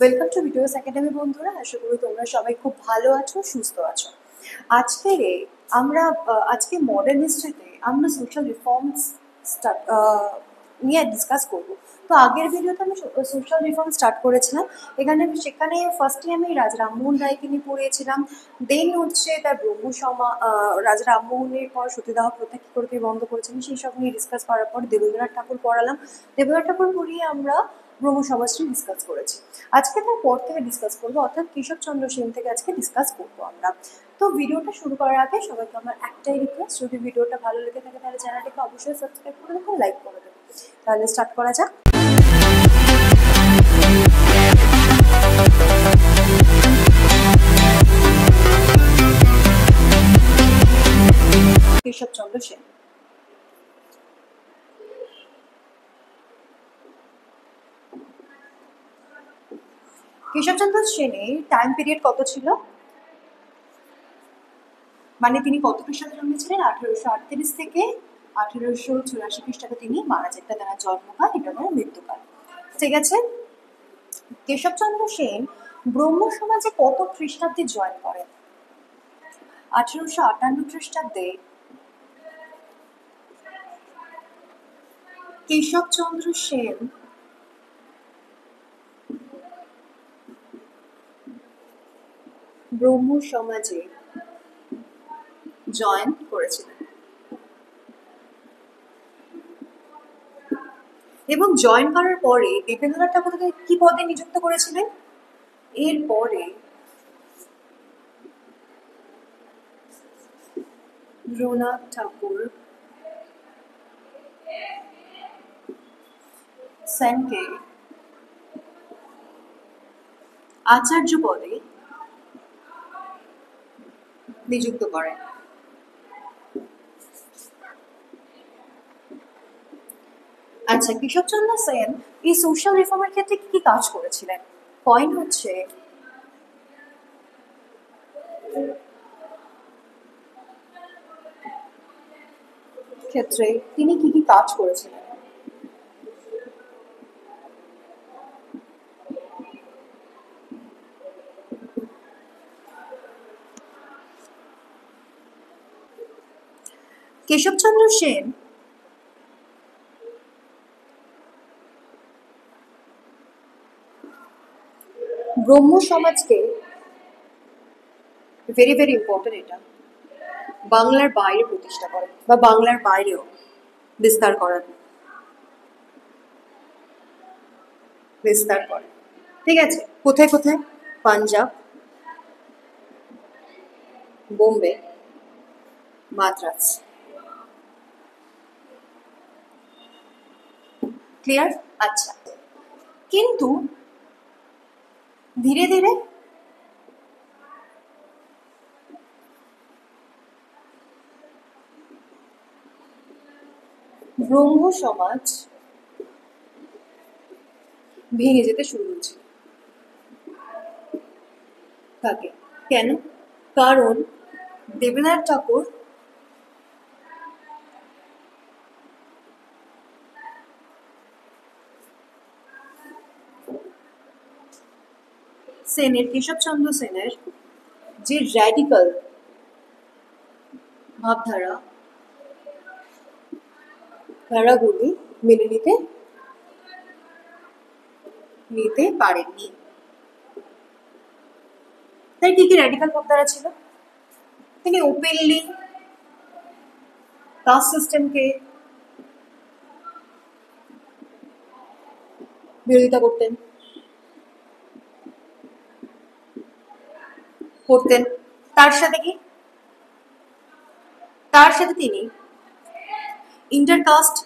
Welcome to videos academy বন্ধুরা। আশা করি তোমরা সবাই খুব ভালো আছো, সুস্থ আছো। আজকে আজকে মডার্ন হিস্ট্রিতে আমরা সোশ্যাল রিফর্মস নিয়ে ডিসকাস করব। তো আগের ভিডিওতে আমি সোশ্যাল রিফর্ম স্টার্ট করেছিলাম। সেখানে ফার্স্টে আমি রাজা রামমোহন রায়কে নিয়ে পড়িয়েছিলাম। দেন হচ্ছে তার রাজা রামমোহনের পর সতীদাহ প্রথা কী করে তিনি বন্ধ করেছিলেন সেই সব নিয়ে ডিসকাস করার পর দেবেন্দ্রনাথ ঠাকুর পড়ালাম। দেবেন্দ্রনাথ ঠাকুর পড়িয়ে আমরা ব্রহ্ম সমাজ নিয়ে ডিসকাস করেছি। আজকে তার পর থেকে ডিসকাস করবো, অর্থাৎ কেশবচন্দ্র সেন থেকে আজকে ডিসকাস করবো আমরা। তো ভিডিওটা শুরু করার আগে সবাইকে আমার একটাই রিকোয়েস্ট, যদি ভিডিওটা ভালো লেগে থাকে তাহলে চ্যানেলটাকে অবশ্যই সাবস্ক্রাইব করে দেবেন, লাইক করে দেবেন। তাহলে স্টার্ট করা যাক। কেশবচন্দ্র সেন। কেশবচন্দ্র সেনের টাইম পিরিয়ড কত ছিল, মানে তিনি কত খ্রিস্টাব্দে জন্মেছিলেন? 1838 থেকে 1884 খ্রিস্টাব্দে তিনি মারা যান। এটা তার জন্মকাল, এটা তার মৃত্যুকাল। ঠিক আছে। কেশবচন্দ্র সেন ব্রহ্ম সমাজে কত খ্রিস্টাব্দে জয়েন করেন? 1858 খ্রিস্টাব্দে কেশবচন্দ্র সেন ব্রহ্ম সমাজে জয়েন করেছিলেন এবং জয়েন করার পরে দেবেন্দ্রনাথ ঠাকুর তাকে কি পদে নিযুক্ত করেছিলেন? এরপরে রঘুনাথ ঠাকুর সেনকে আচার্য পদে নিযুক্ত করেন। আচ্ছা, কেশবচন্দ্র সেন এই সোশ্যাল রিফর্মের ক্ষেত্রে কি কি কাজ করেছিলেন? পয়েন্ট হচ্ছে, ক্ষেত্রে তিনি কি কি কাজ করেছিলেন? কেশবচন্দ্র সেন ব্রহ্ম সমাজকে, ভেরি ভেরি ইম্পর্টেন্ট, এটা বাংলার বাইরে প্রতিষ্ঠা করেন বা বাংলার বাইরেও বিস্তার করেন। ঠিক আছে। কোথায় কোথায়? পাঞ্জাব, বোম্বে, মাদ্রাজ। ক্লিয়ার? আচ্ছা, কিন্তু ধীরে ধীরে ব্রহ্ম সমাজ ভেঙে যেতে শুরু হচ্ছে। তাকে কেন? কারণ দেবেন্দ্রনাথ ঠাকুর কেশবচন্দ্র সেনের যে র্যাডিক্যাল ভাবধারা, ধারাগুলি মেনে নিতে পারেননি। তাই কি কি র্যাডিক্যাল ভাবধারা ছিল? তিনি ওপেনলি কাস্ট সিস্টেমকে বিরোধিতা করতেন। তার সাথে তিনি ইন্টারকাস্ট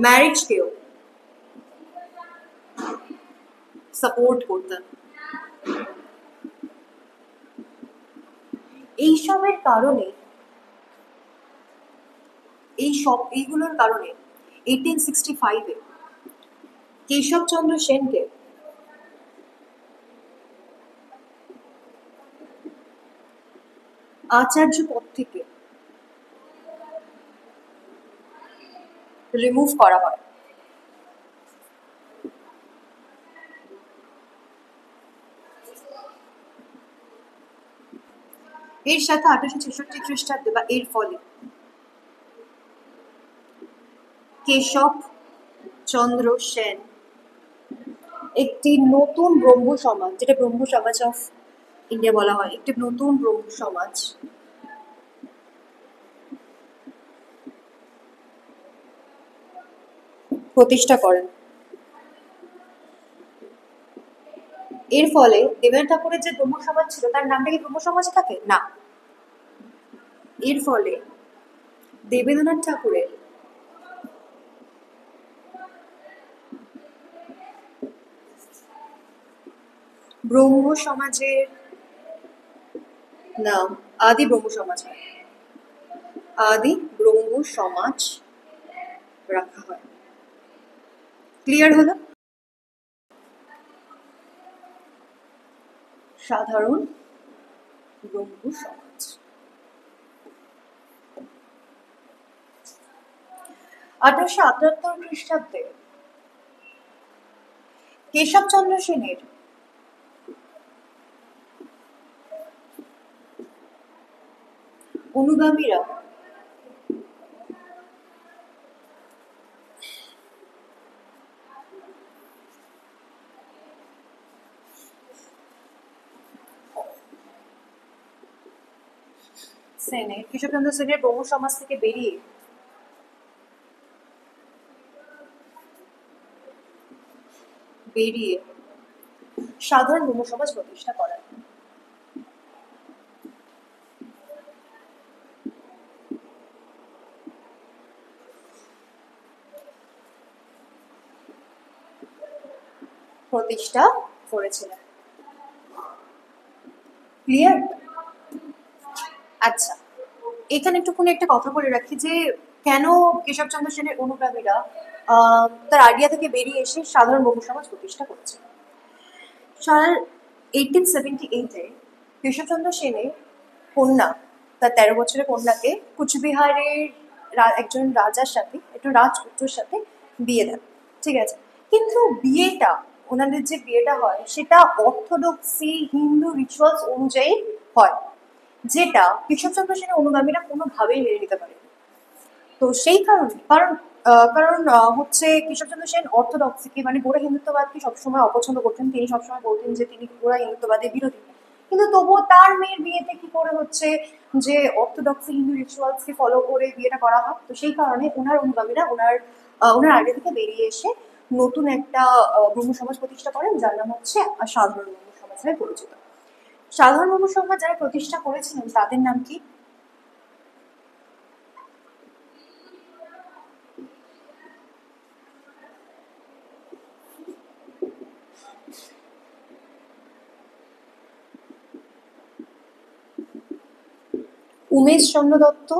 ম্যারেজকেও সাপোর্ট করতেন। এইগুলোর কারণে 1865-এ কেশবচন্দ্র সেনকে আচার্য পদ থেকে রিমুভ করা হয়। এর সাথে 1866 খ্রিস্টাব্দে বা এর ফলে কেশব চন্দ্র সেন একটি নতুন ব্রহ্ম সমাজ, যেটা ব্রহ্ম সমাজ অফ ইন্ডিয়া বলা হয়, একটি নতুন ব্রহ্ম সমাজ প্রতিষ্ঠা করেন। এর ফলে দেবেন্দ্রনাথ ঠাকুরের যে ব্রহ্ম সমাজ ছিল তার নামটা কি ব্রহ্ম সমাজে থাকে না। এর ফলে দেবেন্দ্রনাথ ঠাকুরের ব্রহ্ম সমাজের নাম আদি ব্রহ্ম সমাজ হয়, আদি ব্রহ্ম সমাজ রাখা হয়। ক্লিয়ার হলো? সাধারণ ব্রহ্ম সমাজ। 1878 খ্রিস্টাব্দে কেশবচন্দ্র সেনের অনুগামীরা কেশবচন্দ্র সেনের ব্রহ্ম সমাজ থেকে বেরিয়ে সাধারণ ব্রহ্ম সমাজ প্রতিষ্ঠা করেন। প্রতিষ্ঠা করেছিলেন। ক্লিয়ার? আচ্ছা, এখানে একটুখানি একটা কথা বলে রাখি যে কেন কেশবচন্দ্র সেনের অনুগামীরা তার আইডিয়া থেকে বেরিয়ে এসে সাধারণ ব্রহ্ম সমাজ প্রতিষ্ঠা করেছে। সাল 1878-এ কেশবচন্দ্র সেনের কন্যা, তার 13 বছরের কন্যাকে কুচবিহারের একজন রাজার সাথে, একটু রাজপুত্রের সাথে বিয়ে দেন। ঠিক আছে, কিন্তু বিয়েটা, ওনাদের যে বিয়েটা হয় সেটা অর্থোডক্সি হিন্দু রিচুয়ালস অনুযায়ী হয়, যেটা কেশবচন্দ্র সেনের অনুগামীরা কোনোভাবেই মেনে নিতে পারে। তো সেই কারণে, হচ্ছে কেশবচন্দ্র সেন অর্থোডক্সিকে মানে গোড়া হিন্দুত্ববাদকে সবসময় অপছন্দ করতেন। তিনি সবসময় বলতেন যে তিনি গোড়া হিন্দুত্ববাদের বিরোধী, কিন্তু তবুও তার মেয়ের বিয়েতে কি করে হচ্ছে যে অর্থোডক্সি হিন্দু রিচুয়ালসকে ফলো করে বিয়েটা করা হয়। তো সেই কারণে ওনার অনুগামীরা ওনার আগে থেকে বেরিয়ে এসে নতুন একটা ব্রহ্ম সমাজ প্রতিষ্ঠা করেন, যার নাম হচ্ছে সাধারণ ব্রহ্ম সমাজ নামে পরিচিত। সাধারণ ব্রহ্ম সমাজ যারা প্রতিষ্ঠা করেছিলেন তাদের নাম কি? উমেশ চন্দ্র দত্ত,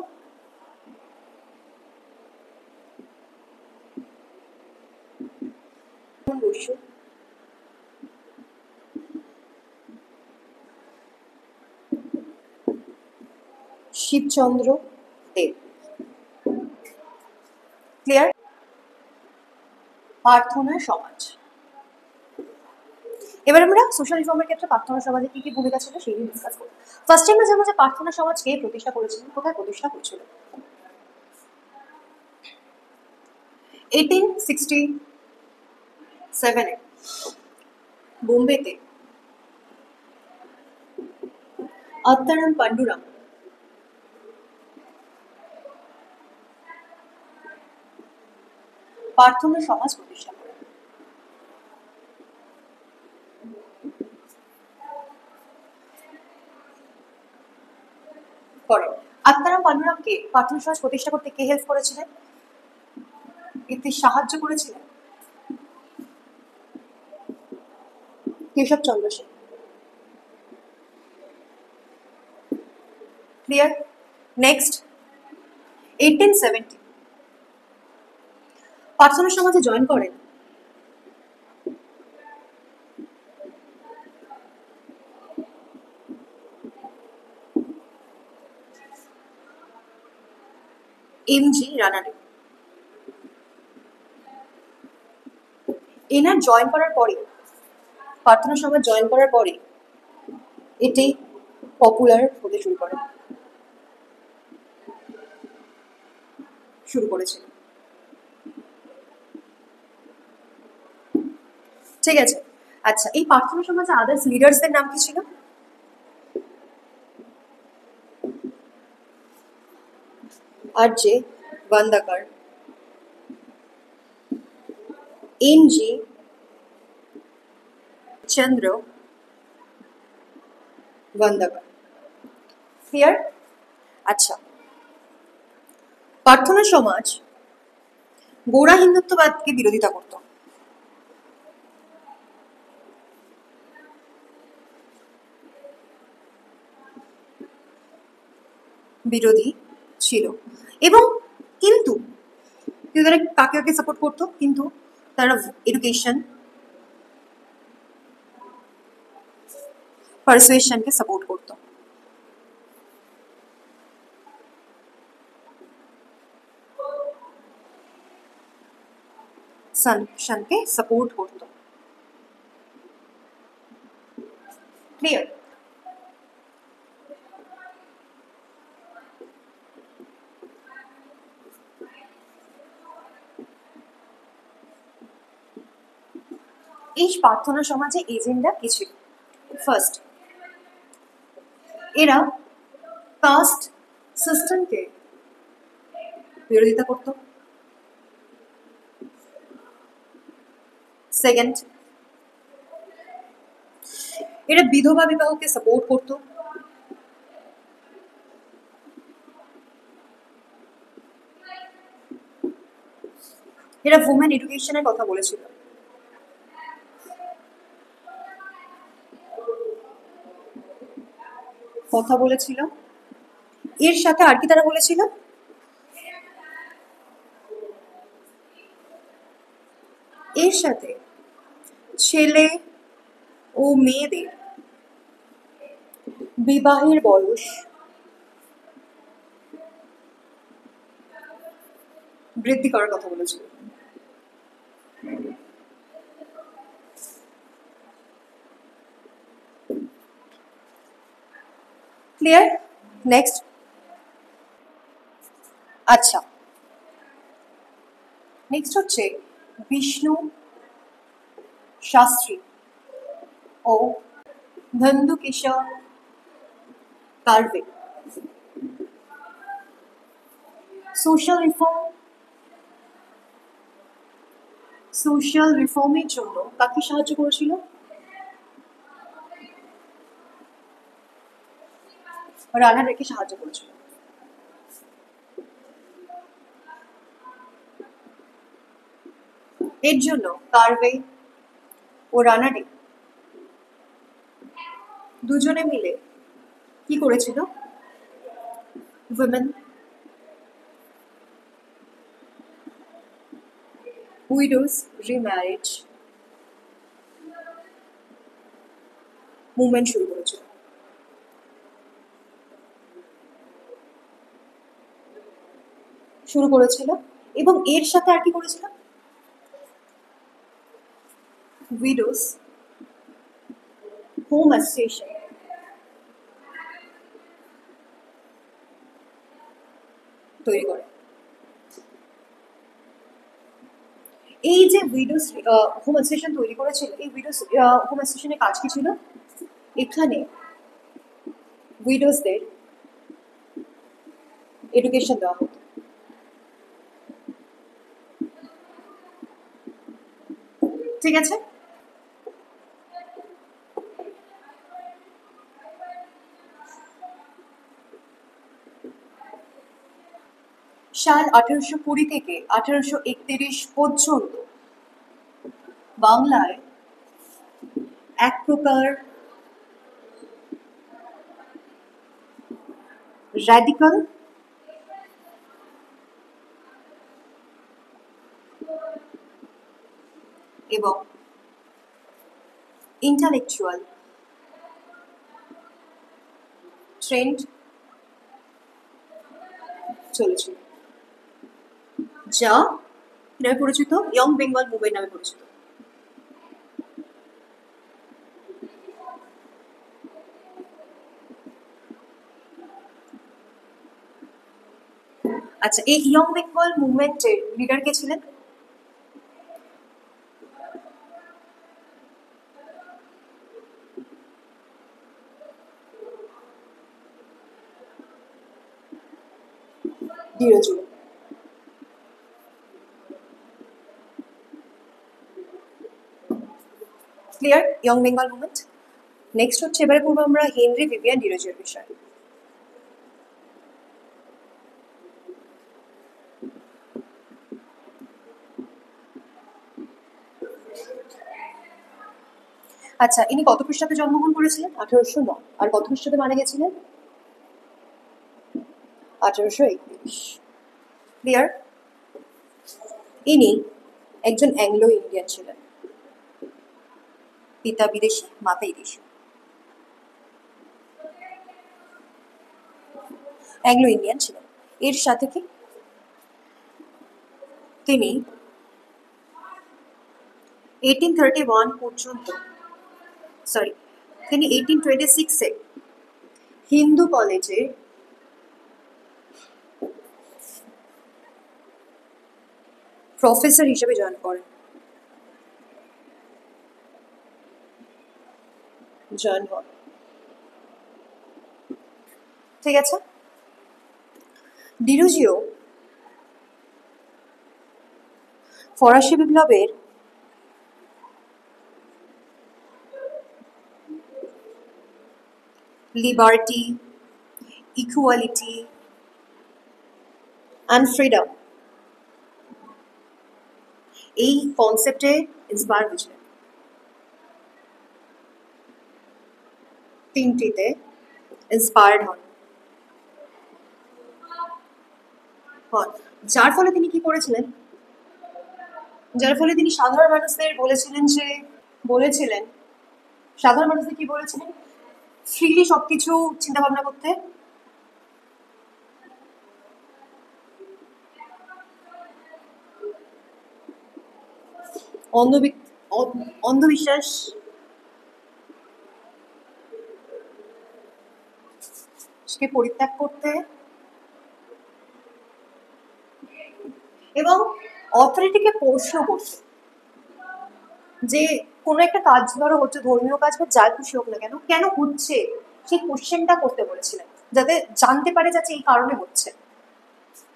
বসু, শিবচন্দ্র দেব। ক্লিয়ার? প্রার্থনা সমাজ। এবার আমরা সোশ্যাল রিফর্মের ক্ষেত্রে প্রার্থনা সমাজের কি কি ভূমিকা ছিল সেই নিয়ে ডিসকাস করব। ফার্স্ট আমরা জানবো যে প্রার্থনা সমাজ কে প্রতিষ্ঠা করেছিলেন, কোথায় প্রতিষ্ঠা করেছিল। 1867-এ বোম্বেতে আত্মারাম পান্ডুরাম প্রার্থনা সমাজ প্রতিষ্ঠা করেন। আত্মারাম পান্ডুরামকে প্রার্থনা সমাজ প্রতিষ্ঠা করতে কে হেল্প করেছিলেন, এতে সাহায্য করেছিলেন? কেশবচন্দ্র সেন। ক্লিয়ার? নেক্সট, 1870 প্রার্থনা সমাজে জয়েন করেন এম.জি. রানাডে। এনার জয়েন করার পরে, প্রার্থনা সমাজ জয়েন করার পরে এটি পপুলার হতে শুরু করেছিল। ঠিক আছে, আচ্ছা এই প্রার্থনা সমাজে আদার্স লিডার্সদের নাম কি ছিল? আর.জে. ভান্দাকার, এন.জি. চন্দ্র ভান্দাকার। ক্লিয়ার? আচ্ছা, প্রার্থনা সমাজ গোঁড়া হিন্দুত্ববাদকে বিরোধিতা করত। বিরোধী ছিল এবং কিন্তু তারা কাকে কাকে সাপোর্ট করতো? কিন্তু তারা এডুকেশন পারসুয়েশনকে সাপোর্ট করতো। সনকে সাপোর্ট করতো। ক্লিয়ার? এই প্রার্থনা সমাজে এজেন্ডা কি ছিল? ফার্স্ট, এরা কাস্ট সিস্টেমকে বিরোধিতা করত। সেকেন্ড, এরা বিধবা বিবাহকে সাপোর্ট করত। এরা উমেন এডুকেশনের কথা বলেছিল। এর সাথে আর কি তারা বলেছিল? এর সাথে ছেলে ও মেয়েদের বিবাহের বয়স বৃদ্ধি করার কথা বলেছিল। ক্লিয়ার? নেক্সট। আচ্ছা, নেক্সট হচ্ছে বিষ্ণু শাস্ত্রী ও ধন্দুকেশর কার্ভে সোশ্যাল রিফর্মের জন্য কাকে সাহায্য করেছিল? রানা রেকে সাহায্য করেছিল। এর জন্য কার্ভে ও রানাডে দুজনে মিলে কি করেছিল? উইমেন উইডোজ রিম্যারেজ মুভমেন্ট শুরু করেছিল এবং এর সাথে আর কি করেছিল? উইডোজ হোম অ্যাসোসিয়েশন তৈরি করে। এই যে উইডোজ হোম অ্যাসোসিয়েশন তৈরি করেছিল, এই উইডোজ হোম অ্যাসোসিয়েশনের কাজ কি ছিল? এখানে উইডোজদের এডুকেশন দেওয়া হতো। ঠিক আছে, সাল 1820 থেকে 1831 পর্যন্ত বাংলায় এক প্রকার র্যাডিক্যাল এবং ইন্টালেকচুয়াল ট্রেন্ড চলেছিল, যা নামে পরিচিত ইয়ং বেঙ্গল মুভমেন্ট নামে পরিচিত। আচ্ছা, এই ইয়ং বেঙ্গল মুভমেন্টের লিডার কে ছিলেন? Derozio. Clear young Bengal movement. Next হচ্ছে, এবারে করবো আমরা হেনরি ভিভিয়ান ডিরোজিওর বিষয়। আচ্ছা, ইনি কত খ্রিস্টাব্দে জন্মগ্রহণ করেছিলেন? 1809। আর কত খ্রিস্টাব্দে মারা গেছিলেন? 1831। ক্লিয়ার। ইনি একজন অ্যাংলো ইন্ডিয়ান ছিলেন, পিতা বিদেশি মাতা বিদেশি। অ্যাংলো ইন্ডিয়ান ছিলেন। এর সাথে কি তিনি 1831 পর্যন্ত, সরি, তিনি 1826-এ হিন্দু কলেজে প্রফেসর হিসেবে জয়েন করেন। ঠিক আছে। ডিরোজিও ফরাসি বিপ্লবের লিবার্টি, ইকুয়ালিটি অ্যান্ড ফ্রিডম এই কনসেপ্টে ইন্সপায়ার হয়েছিলেন। তিনটিতে ইন্সপায়ার্ড হন। যার ফলে তিনি কি করেছিলেন? যার ফলে তিনি সাধারণ মানুষদের বলেছিলেন সাধারণ মানুষদের কি বলেছিলেন? ফ্রিলি সবকিছু চিন্তা ভাবনা করতে, অন্ধবিশ্বাস পরিত্যাগ করতে এবং অথরিটিকে প্রশ্ন করতে। যে কোনো একটা কাজ ধরো হচ্ছে, ধর্মীয় কাজ বা যার খুশি হোক না কেন, কেন হচ্ছে সেই কোশ্চেনটা করতে বলেছিলেন, যাতে জানতে পারে যাচ্ছে এই কারণে হচ্ছে,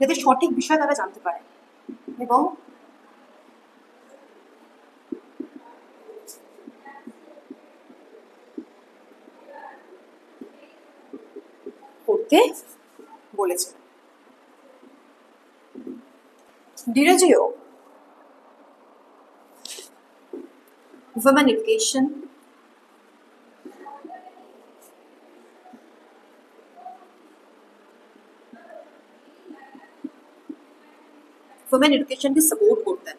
যাতে সঠিক বিষয় তারা জানতে পারে এবং করতে বলেছিলেন। Derozio women education, women education কে সাপোর্ট করতেন।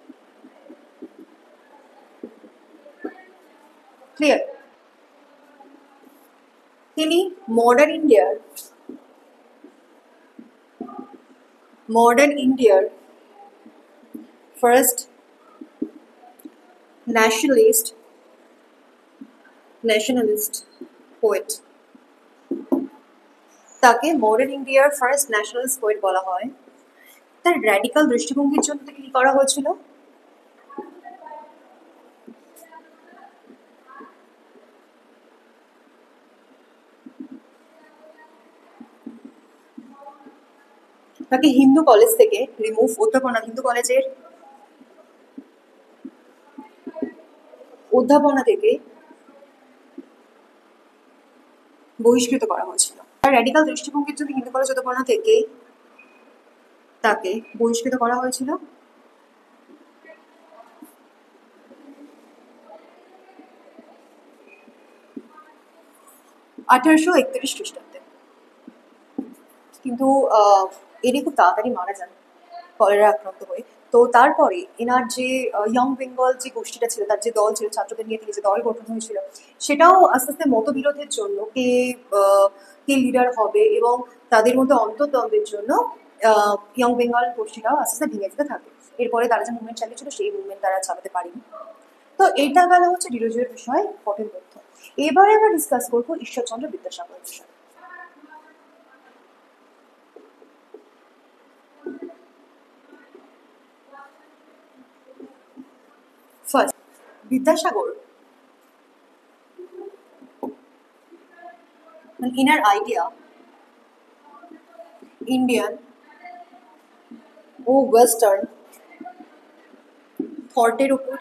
ক্লিয়ার। তিনি মডার্ন ইন্ডিয়ার ফার্স্ট ন্যাশনালিস্ট পোয়েট। তাকে মডার্ন ইন্ডিয়ার ফার্স্ট ন্যাশনালিস্ট পোয়েট বলা হয়। তার র্যাডিক্যাল দৃষ্টিভঙ্গির জন্য তাকে কি করা হয়েছিল? তাকে হিন্দু কলেজ থেকে হিন্দু কলেজের অধ্যাপনা থেকে বহিষ্কৃত করা হয়েছিল। তার র্যাডিক্যাল দৃষ্টিভঙ্গির জন্য হিন্দু কলেজ অধ্যাপনা থেকে তাকে বহিষ্কৃত করা হয়েছিল। আঠারোশো 31 খ্রিস্টাব্দে। কিন্তু ইনি খুব তাড়াতাড়ি মারা যান কলেরা আক্রান্ত হয়ে। তো তারপরে এনার যে ইয়ং বেঙ্গল যে গোষ্ঠীটা ছিল, তার যে দল ছিল, ছাত্রদের নিয়ে তিনি যে দল গঠন হয়েছিল, সেটাও আস্তে আস্তে মতবিরোধের জন্য কে লিডার হবে এবং তাদের মধ্যে অন্তর্দ্বন্দ্বের জন্য ইয়ং বেঙ্গল গোষ্ঠীটাও আস্তে আস্তে ভেঙে যেতে থাকে। এরপরে তারা যে মুভমেন্ট চালিয়েছিল সেই মুভমেন্ট তারা চালাতে পারেনি। তো এটা গেল হচ্ছে ডিরোজিওর বিষয়, ইম্পর্টেন্ট তথ্য। এবারে আমরা ডিসকাস করবো ঈশ্বরচন্দ্র বিদ্যাসাগরের বিষয়। Vidyasagar, an inner idea, Indian ও ওয়েস্টার্ন থটের উপর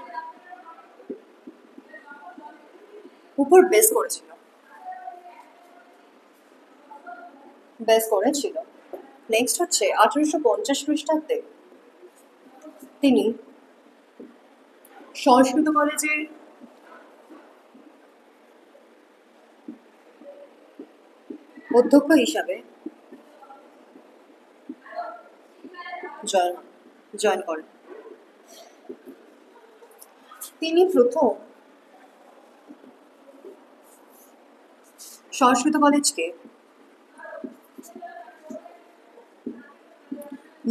উপর বেস করেছিল। নেক্সট হচ্ছে 1850 খ্রিস্টাব্দে তিনি সংস্কৃত কলেজের অধ্যক্ষ হিসাবে জয়েন জয়েন করেন। তিনি প্রথম সংস্কৃত কলেজকে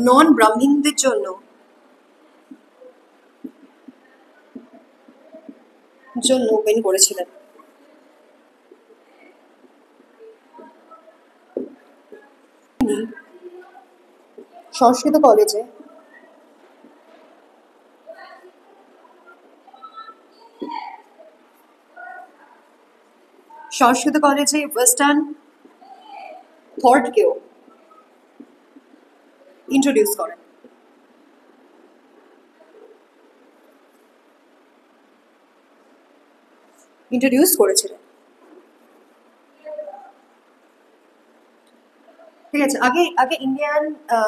নন ব্রাহ্মণদের জন্য ওপেন করেছিলেন। তিনি সংস্কৃত কলেজে ওয়েস্টার্ন থটকেও ইন্ট্রোডিউস করেন। করেছিলেন। ঠিক আছে, আগে আগে ইন্ডিয়ান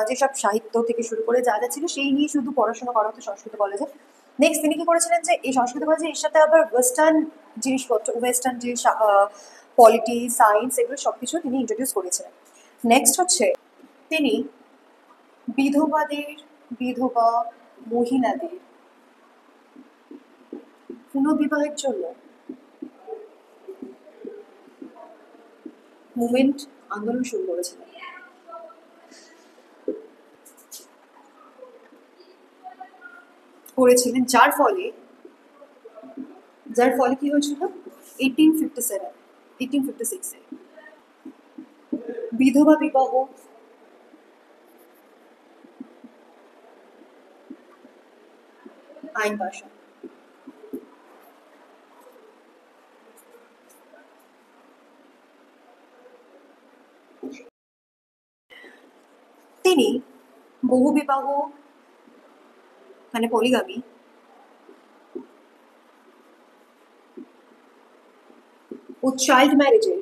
যেসব সাহিত্য থেকে শুরু করে যা যা ছিল সেই নিয়ে শুধু পড়াশোনা করা হতো সংস্কৃত কলেজে। নেক্সট তিনি কি করেছিলেন যে এই সংস্কৃত কলেজে এর সাথে আবার ওয়েস্টার্ন জিনিসপত্র, ওয়েস্টার্ন যে পলিটি, সায়েন্স, এগুলো সব কিছু তিনি ইন্ট্রোডিউস করেছিলেন। নেক্সট হচ্ছে তিনি বিধবা মহিলাদের পুনর্বিবাহের জন্য মুভমেন্ট, আন্দোলন শুরু করেছিলেন। যার ফলে কি হয়েছিল 1856 বিধবা বিবাহ আইন পাশ হয়। তিনি বহুবিবাহ মানে পলিগামি ও চাইল্ড ম্যারেজের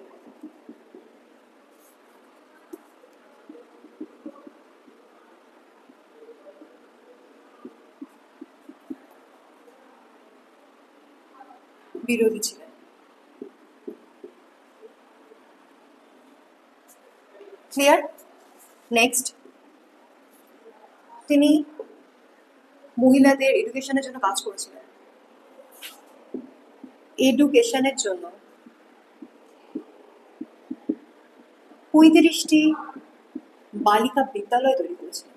বিরোধী ছিলেন। ক্লিয়ার? নেক্সট তিনি মহিলাদের এডুকেশনের জন্য কাজ করেছিলেন। এডুকেশনের জন্য 35টি বালিকা বিদ্যালয় তৈরি করেছিলেন।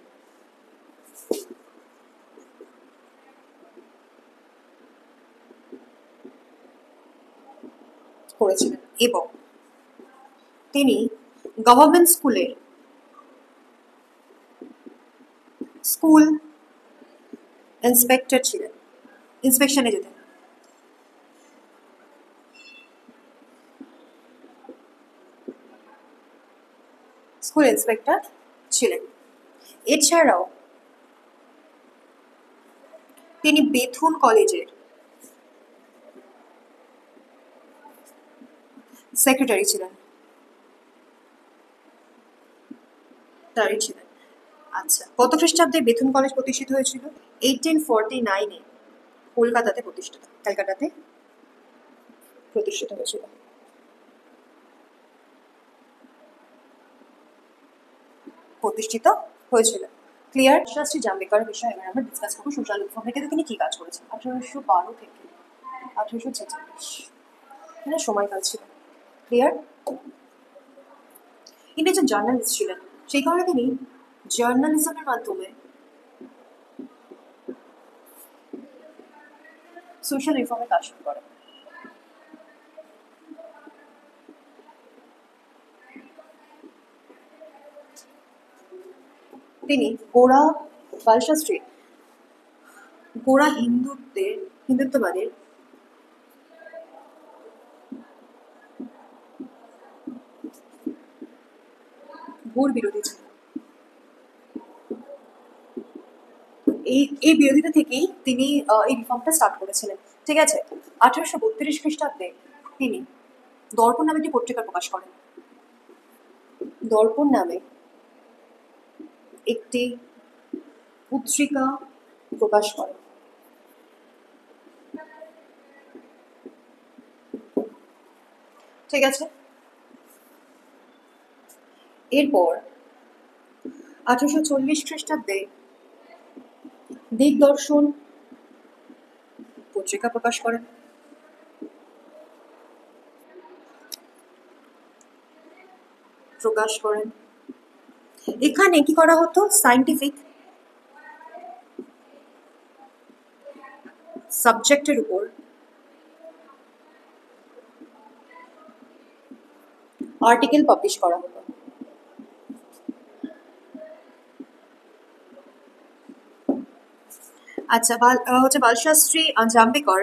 এবং তিনি গভর্নমেন্ট স্কুল ইন্সপেক্টর ছিলেন, ইন্সপেকশনে যেতেন। স্কুল ইন্সপেক্টর ছিলেন। এছাড়াও তিনি বেথুন কলেজের সেক্রেটারি ছিলেন। আচ্ছা, কত খ্রিস্টাব্দে বেথুন কলেজ প্রতিষ্ঠিত হয়েছিল? 1849-এ ক্যালকাটাতে প্রতিষ্ঠিত হয়েছিল। ক্লিয়ার? শাস্ত্রী জাম্বেকর বিষয়ে এবার আমরা ডিসকাস করবো। সোশ্যাল রিফর্মের তিনি কি কাজ করেছেন 1812 থেকে 1846, এটা সময়কাল ছিল। ক্লিয়ার? তিনি একজন জার্নালিস্ট ছিলেন, সেই কারণে তিনি জার্নালিজমের মাধ্যমে সোশ্যাল রিফর্মের কাজ শুরু করেন। তিনি গোড়া হিন্দুত্ববাদের ঘোর বিরোধী ছিল। এই বিরোধিতা থেকেই তিনি এই রিফর্মটা স্টার্ট করেছিলেন। ঠিক আছে, 1832 খ্রিস্টাব্দে তিনি দর্পণ নামে একটি পত্রিকা প্রকাশ করেন। দর্পণ নামে একটি পত্রিকা প্রকাশ করেন। ঠিক আছে, এরপর 1840 খ্রিস্টাব্দে দিগদর্শন পত্রিকা প্রকাশ করেন। এখানে কি করা হতো? সায়েন্টিফিক সাবজেক্টের উপর আর্টিকেল পাবলিশ করা হতো। আচ্ছা, বালশাস্ত্রী জাম্বেকর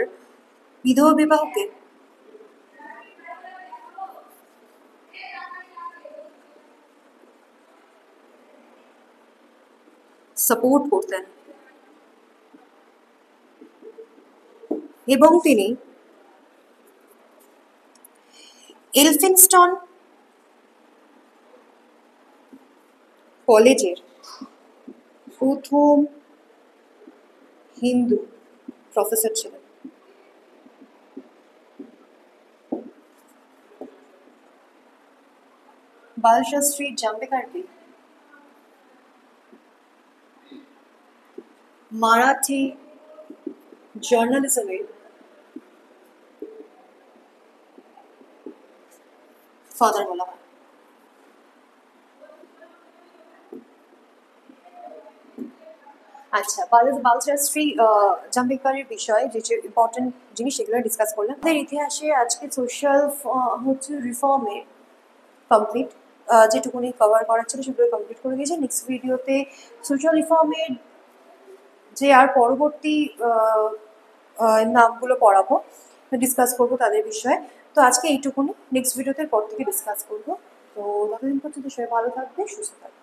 বিধবা বিবাহকে সাপোর্ট করতেন এবং তিনি এলফিনস্টন কলেজের প্রথম হিন্দু প্রফেসর ছিলেন। বালশাস্ত্রী জাম্বেকরকে মারাঠি জার্নালিজমের ফাদার বলা হয়। আচ্ছা, বালশাস্ত্রী জাম্বেকরের বিষয়ে যে যে ইম্পর্টেন্ট জিনিস সেগুলো ডিসকাস করলাম। আমাদের ইতিহাসে আজকে সোশ্যাল হচ্ছে রিফর্মে কমপ্লিট যেটুকুনি কভার করার ছিল সেগুলো কমপ্লিট করে দিয়েছে। নেক্সট ভিডিওতে সোশ্যাল রিফর্মের যে আর পরবর্তী নামগুলো পড়াবো, ডিসকাস করবো তাদের বিষয়ে। তো আজকে এইটুকুনি, নেক্সট ভিডিওতে পর থেকে ডিসকাস করবো। তো ততদিন পর্যন্ত সবাই ভালো থাকবে, সুস্থ থাকবে।